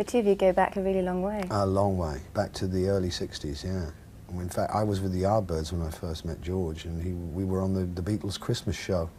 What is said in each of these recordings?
The two of you go back a really long way. A long way, back to the early 60s, yeah. In fact, I was with the Yardbirds when I first met George, and we were on the Beatles Christmas show.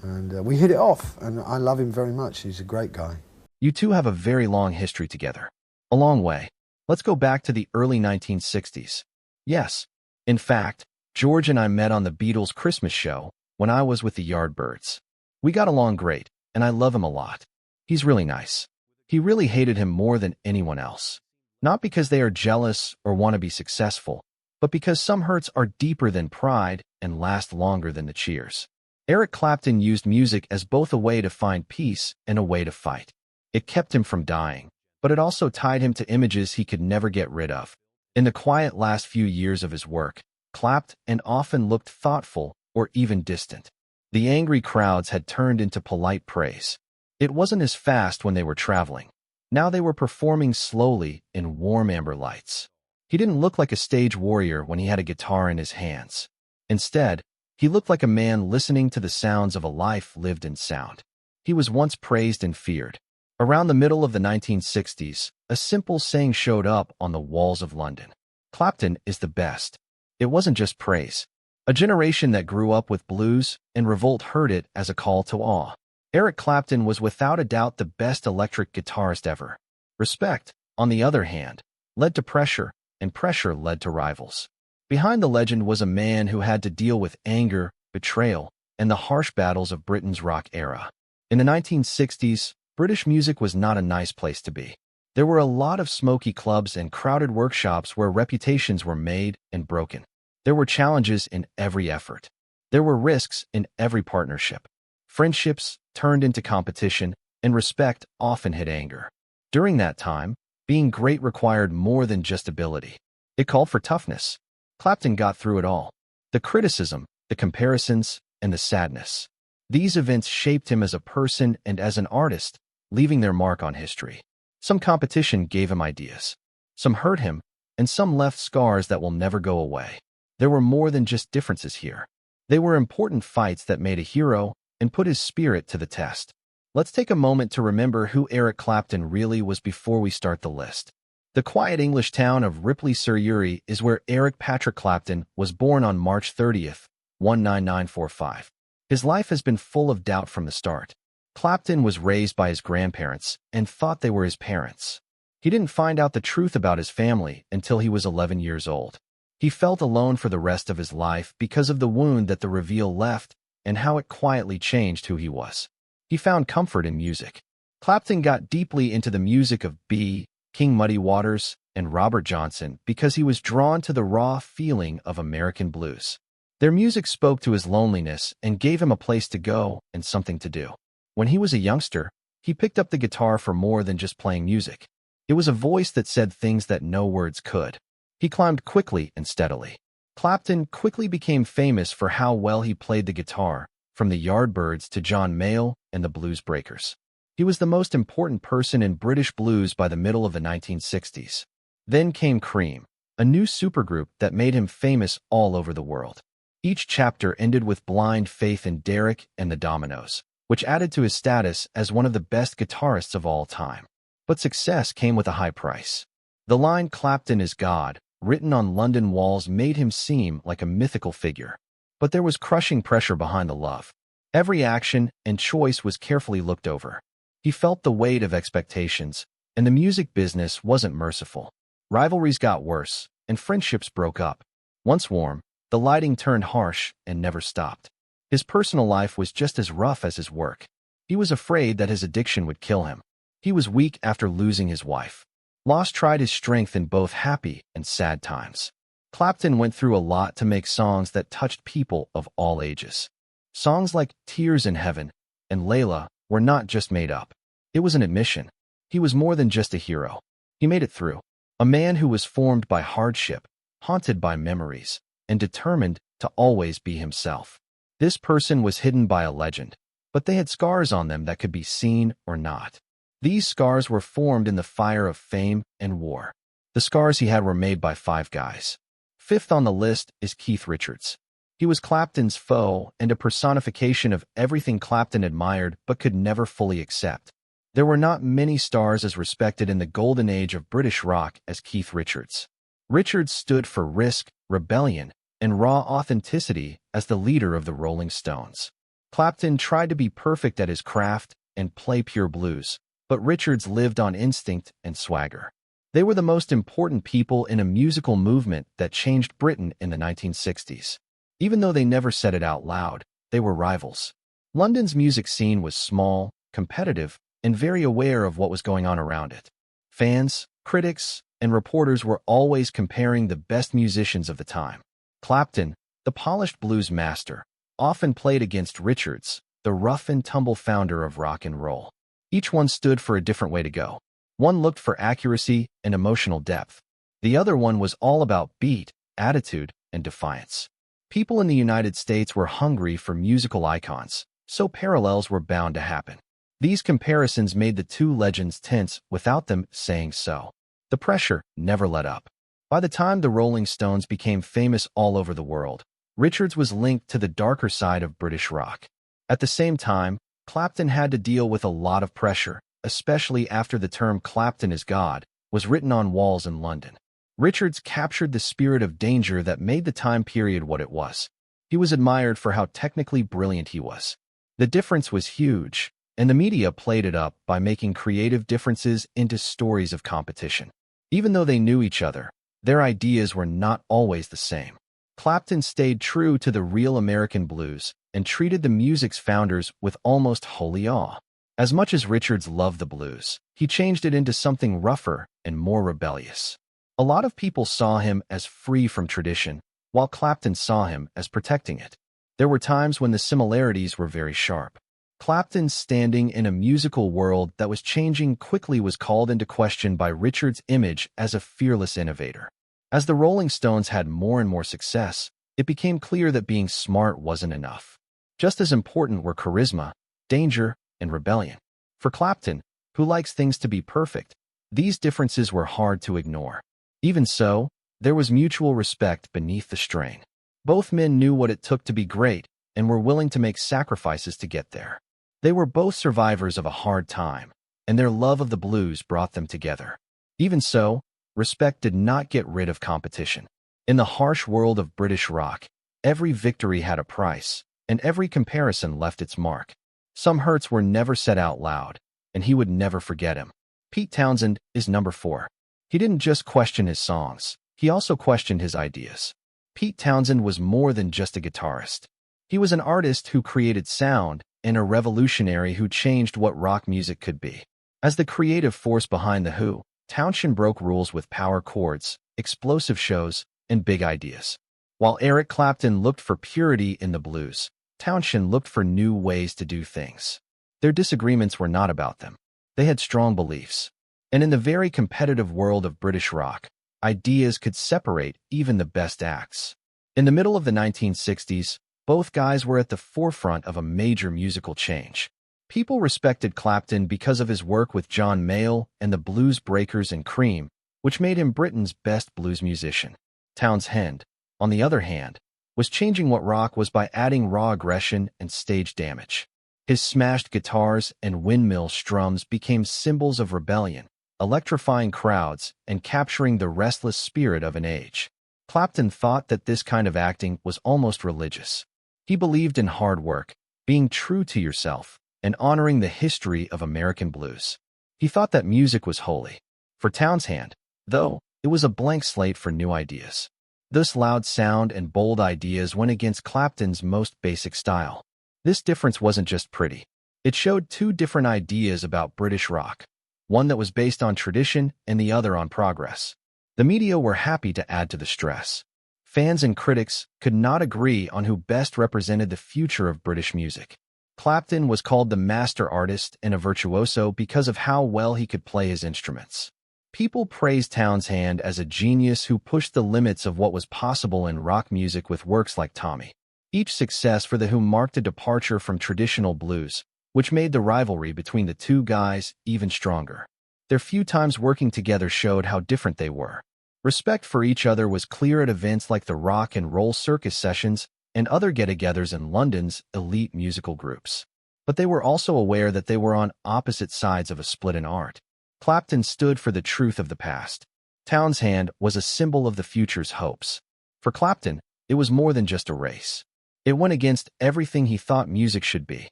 And we hit it off, and I love him very much. He's a great guy. You two have a very long history together. A long way. Let's go back to the early 1960s. Yes, in fact, George and I met on the Beatles Christmas show when I was with the Yardbirds. We got along great, and I love him a lot. He's really nice. He really hated him more than anyone else. Not because they are jealous or want to be successful, but because some hurts are deeper than pride and last longer than the cheers. Eric Clapton used music as both a way to find peace and a way to fight. It kept him from dying, but it also tied him to images he could never get rid of. In the quiet last few years of his work, Clapton often looked thoughtful or even distant. The angry crowds had turned into polite praise. It wasn't as fast when they were traveling. Now they were performing slowly in warm amber lights. He didn't look like a stage warrior when he had a guitar in his hands. Instead, he looked like a man listening to the sounds of a life lived in sound. He was once praised and feared. Around the middle of the 1960s, a simple saying showed up on the walls of London. Clapton is the best. It wasn't just praise. A generation that grew up with blues and revolt heard it as a call to awe. Eric Clapton was without a doubt the best electric guitarist ever. Respect, on the other hand, led to pressure, and pressure led to rivals. Behind the legend was a man who had to deal with anger, betrayal, and the harsh battles of Britain's rock era. In the 1960s, British music was not a nice place to be. There were a lot of smoky clubs and crowded workshops where reputations were made and broken. There were challenges in every effort. There were risks in every partnership. Friendships turned into competition, and respect often hit anger. During that time, being great required more than just ability. It called for toughness. Clapton got through it all. The criticism, the comparisons, and the sadness. These events shaped him as a person and as an artist, leaving their mark on history. Some competition gave him ideas. Some hurt him, and some left scars that will never go away. There were more than just differences here. They were important fights that made a hero and put his spirit to the test. Let's take a moment to remember who Eric Clapton really was before we start the list. The quiet English town of Ripley-sur-Uri is where Eric Patrick Clapton was born on March 30th, 19945. His life has been full of doubt from the start. Clapton was raised by his grandparents and thought they were his parents. He didn't find out the truth about his family until he was 11 years old. He felt alone for the rest of his life because of the wound that the reveal left and how it quietly changed who he was. He found comfort in music. Clapton got deeply into the music of King Muddy Waters and Robert Johnson because he was drawn to the raw feeling of American blues. Their music spoke to his loneliness and gave him a place to go and something to do. When he was a youngster, he picked up the guitar for more than just playing music. It was a voice that said things that no words could. He climbed quickly and steadily. Clapton quickly became famous for how well he played the guitar, from the Yardbirds to John Mayall and the Blues Breakers. He was the most important person in British blues by the middle of the 1960s. Then came Cream, a new supergroup that made him famous all over the world. Each chapter ended with Blind Faith in Derek and the Dominoes, which added to his status as one of the best guitarists of all time. But success came with a high price. The line "Clapton is God," written on London walls, made him seem like a mythical figure. But there was crushing pressure behind the love. Every action and choice was carefully looked over. He felt the weight of expectations, and the music business wasn't merciful. Rivalries got worse, and friendships broke up. Once warm, the lighting turned harsh and never stopped. His personal life was just as rough as his work. He was afraid that his addiction would kill him. He was weak after losing his wife. Loss tried his strength in both happy and sad times. Clapton went through a lot to make songs that touched people of all ages. Songs like Tears in Heaven and Layla were not just made up. It was an admission. He was more than just a hero. He made it through. A man who was formed by hardship, haunted by memories, and determined to always be himself. This person was hidden by a legend, but they had scars on them that could be seen or not. These scars were formed in the fire of fame and war. The scars he had were made by 5 guys. Fifth on the list is Keith Richards. He was Clapton's foe and a personification of everything Clapton admired but could never fully accept. There were not many stars as respected in the golden age of British rock as Keith Richards. Richards stood for risk, rebellion, and raw authenticity as the leader of the Rolling Stones. Clapton tried to be perfect at his craft and play pure blues, but Richards lived on instinct and swagger. They were the most important people in a musical movement that changed Britain in the 1960s. Even though they never said it out loud, they were rivals. London's music scene was small, competitive, and very aware of what was going on around it. Fans, critics, and reporters were always comparing the best musicians of the time. Clapton, the polished blues master, often played against Richards, the rough-and-tumble founder of rock and roll. Each one stood for a different way to go. One looked for accuracy and emotional depth. The other one was all about beat, attitude, and defiance. People in the United States were hungry for musical icons, so parallels were bound to happen. These comparisons made the two legends tense without them saying so. The pressure never let up. By the time the Rolling Stones became famous all over the world, Richards was linked to the darker side of British rock. At the same time, Clapton had to deal with a lot of pressure, especially after the term "Clapton is God" was written on walls in London. Richards captured the spirit of danger that made the time period what it was. He was admired for how technically brilliant he was. The difference was huge, and the media played it up by making creative differences into stories of competition. Even though they knew each other, their ideas were not always the same. Clapton stayed true to the real American blues and treated the music's founders with almost holy awe. As much as Richards loved the blues, he changed it into something rougher and more rebellious. A lot of people saw him as free from tradition, while Clapton saw him as protecting it. There were times when the similarities were very sharp. Clapton's standing in a musical world that was changing quickly was called into question by Richards' image as a fearless innovator. As the Rolling Stones had more and more success, it became clear that being smart wasn't enough. Just as important were charisma, danger, and rebellion. For Clapton, who likes things to be perfect, these differences were hard to ignore. Even so, there was mutual respect beneath the strain. Both men knew what it took to be great and were willing to make sacrifices to get there. They were both survivors of a hard time, and their love of the blues brought them together. Even so, respect did not get rid of competition. In the harsh world of British rock, every victory had a price, and every comparison left its mark. Some hurts were never said out loud, and he would never forget him. Pete Townshend is number 4. He didn't just question his songs, he also questioned his ideas. Pete Townshend was more than just a guitarist. He was an artist who created sound and a revolutionary who changed what rock music could be. As the creative force behind The Who, Townshend broke rules with power chords, explosive shows, and big ideas. While Eric Clapton looked for purity in the blues, Townshend looked for new ways to do things. Their disagreements were not about them. They had strong beliefs. And in the very competitive world of British rock, ideas could separate even the best acts. In the middle of the 1960s, both guys were at the forefront of a major musical change. People respected Clapton because of his work with John Mayall and the Blues Breakers and Cream, which made him Britain's best blues musician. Townshend, on the other hand, was changing what rock was by adding raw aggression and stage damage. His smashed guitars and windmill strums became symbols of rebellion, electrifying crowds and capturing the restless spirit of an age. Clapton thought that this kind of acting was almost religious. He believed in hard work, being true to yourself, and honoring the history of American blues. He thought that music was holy. For Townshend, though, it was a blank slate for new ideas. This loud sound and bold ideas went against Clapton's most basic style. This difference wasn't just pretty. It showed two different ideas about British rock, one that was based on tradition and the other on progress. The media were happy to add to the stress. Fans and critics could not agree on who best represented the future of British music. Clapton was called the master artist and a virtuoso because of how well he could play his instruments. People praised Townshend as a genius who pushed the limits of what was possible in rock music with works like Tommy. Each success for The Who marked a departure from traditional blues, which made the rivalry between the two guys even stronger. Their few times working together showed how different they were. Respect for each other was clear at events like the Rock and Roll Circus sessions and other get-togethers in London's elite musical groups. but they were also aware that they were on opposite sides of a split in art. Clapton stood for the truth of the past. Townshend was a symbol of the future's hopes. For Clapton, it was more than just a race. It went against everything he thought music should be.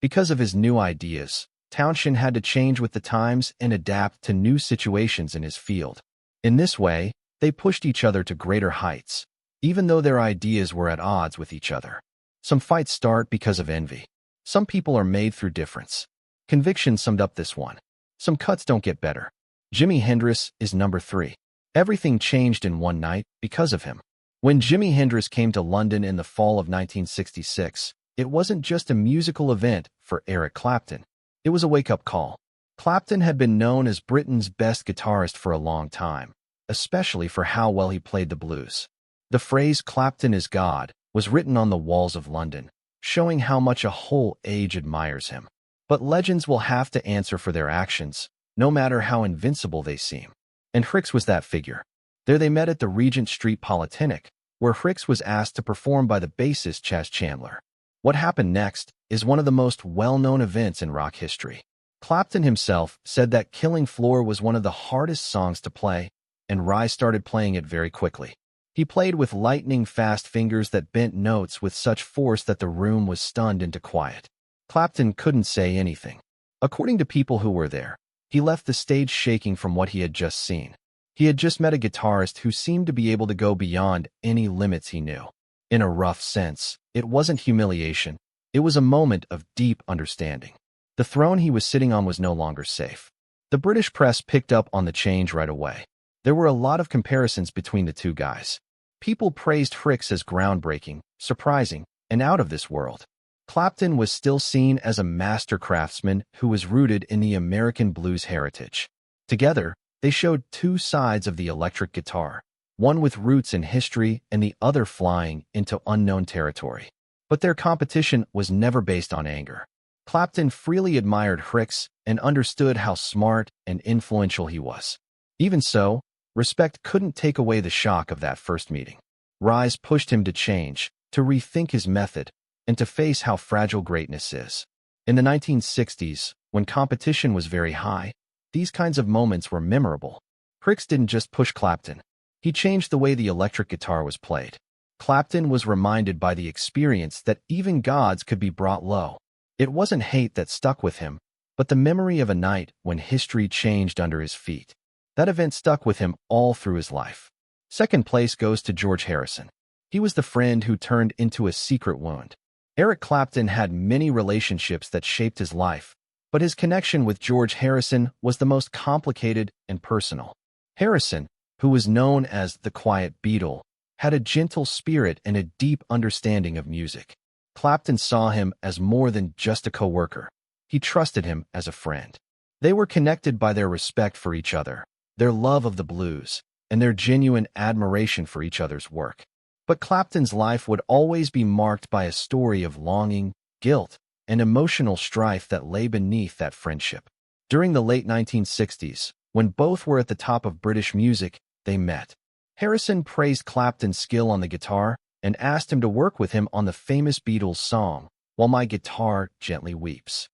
Because of his new ideas, Townshend had to change with the times and adapt to new situations in his field. In this way, they pushed each other to greater heights, even though their ideas were at odds with each other. Some fights start because of envy. Some people are made through difference. Conviction summed up this one. Some cuts don't get better. Jimi Hendrix is number 3. Everything changed in one night because of him. When Jimi Hendrix came to London in the fall of 1966, it wasn't just a musical event for Eric Clapton. It was a wake-up call. Clapton had been known as Britain's best guitarist for a long time, especially for how well he played the blues. The phrase "Clapton is God" was written on the walls of London, showing how much a whole age admires him. But legends will have to answer for their actions, no matter how invincible they seem. And Hendrix was that figure. There they met at the Regent Street Polytechnic, where Hendrix was asked to perform by the bassist Chas Chandler. What happened next is one of the most well-known events in rock history. Clapton himself said that Killing Floor was one of the hardest songs to play, and Rise started playing it very quickly. He played with lightning-fast fingers that bent notes with such force that the room was stunned into quiet. Clapton couldn't say anything. According to people who were there, he left the stage shaking from what he had just seen. He had just met a guitarist who seemed to be able to go beyond any limits he knew. In a rough sense, it wasn't humiliation. It was a moment of deep understanding. The throne he was sitting on was no longer safe. The British press picked up on the change right away. There were a lot of comparisons between the two guys. People praised Hendrix as groundbreaking, surprising, and out of this world. Clapton was still seen as a master craftsman who was rooted in the American blues heritage. Together, they showed two sides of the electric guitar, one with roots in history and the other flying into unknown territory. But their competition was never based on anger. Clapton freely admired Hendrix and understood how smart and influential he was. Even so, respect couldn't take away the shock of that first meeting. Rise pushed him to change, to rethink his method, and to face how fragile greatness is. In the 1960s, when competition was very high, these kinds of moments were memorable. Hendrix didn't just push Clapton. He changed the way the electric guitar was played. Clapton was reminded by the experience that even gods could be brought low. It wasn't hate that stuck with him, but the memory of a night when history changed under his feet. That event stuck with him all through his life. Second place goes to George Harrison. He was the friend who turned into a secret wound. Eric Clapton had many relationships that shaped his life, but his connection with George Harrison was the most complicated and personal. Harrison, who was known as the Quiet Beatle, had a gentle spirit and a deep understanding of music. Clapton saw him as more than just a co-worker. He trusted him as a friend. They were connected by their respect for each other, their love of the blues, and their genuine admiration for each other's work. But Clapton's life would always be marked by a story of longing, guilt, and emotional strife that lay beneath that friendship. During the late 1960s, when both were at the top of British music, they met. Harrison praised Clapton's skill on the guitar and asked him to work with him on the famous Beatles song, "While My Guitar Gently Weeps."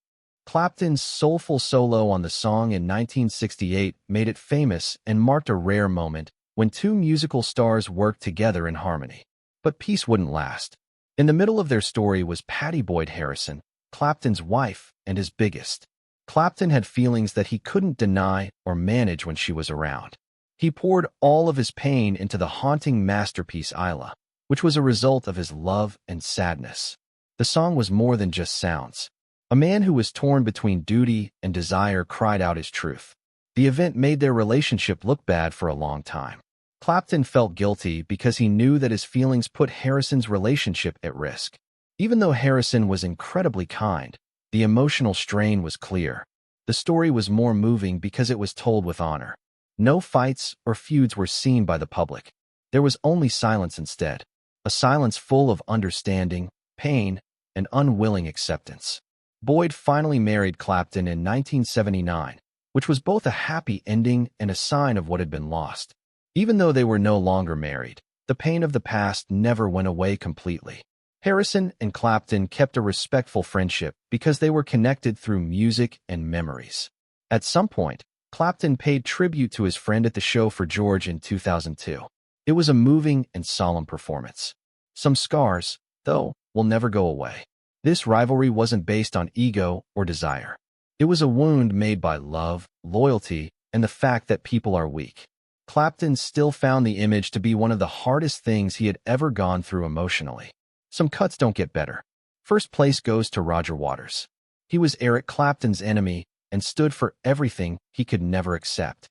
Clapton's soulful solo on the song in 1968 made it famous and marked a rare moment when two musical stars worked together in harmony. But peace wouldn't last. In the middle of their story was Pattie Boyd Harrison, Clapton's wife and his biggest. Clapton had feelings that he couldn't deny or manage when she was around. He poured all of his pain into the haunting masterpiece Isla, which was a result of his love and sadness. The song was more than just sounds. A man who was torn between duty and desire cried out his truth. The event made their relationship look bad for a long time. Clapton felt guilty because he knew that his feelings put Harrison's relationship at risk. Even though Harrison was incredibly kind, the emotional strain was clear. The story was more moving because it was told with honor. No fights or feuds were seen by the public. There was only silence instead, a silence full of understanding, pain, and unwilling acceptance. Boyd finally married Clapton in 1979, which was both a happy ending and a sign of what had been lost. Even though they were no longer married, the pain of the past never went away completely. Harrison and Clapton kept a respectful friendship because they were connected through music and memories. At some point, Clapton paid tribute to his friend at the show for George in 2002. It was a moving and solemn performance. Some scars, though, will never go away. This rivalry wasn't based on ego or desire. It was a wound made by love, loyalty, and the fact that people are weak. Clapton still found the image to be one of the hardest things he had ever gone through emotionally. Some cuts don't get better. First place goes to Roger Waters. He was Eric Clapton's enemy and stood for everything he could never accept.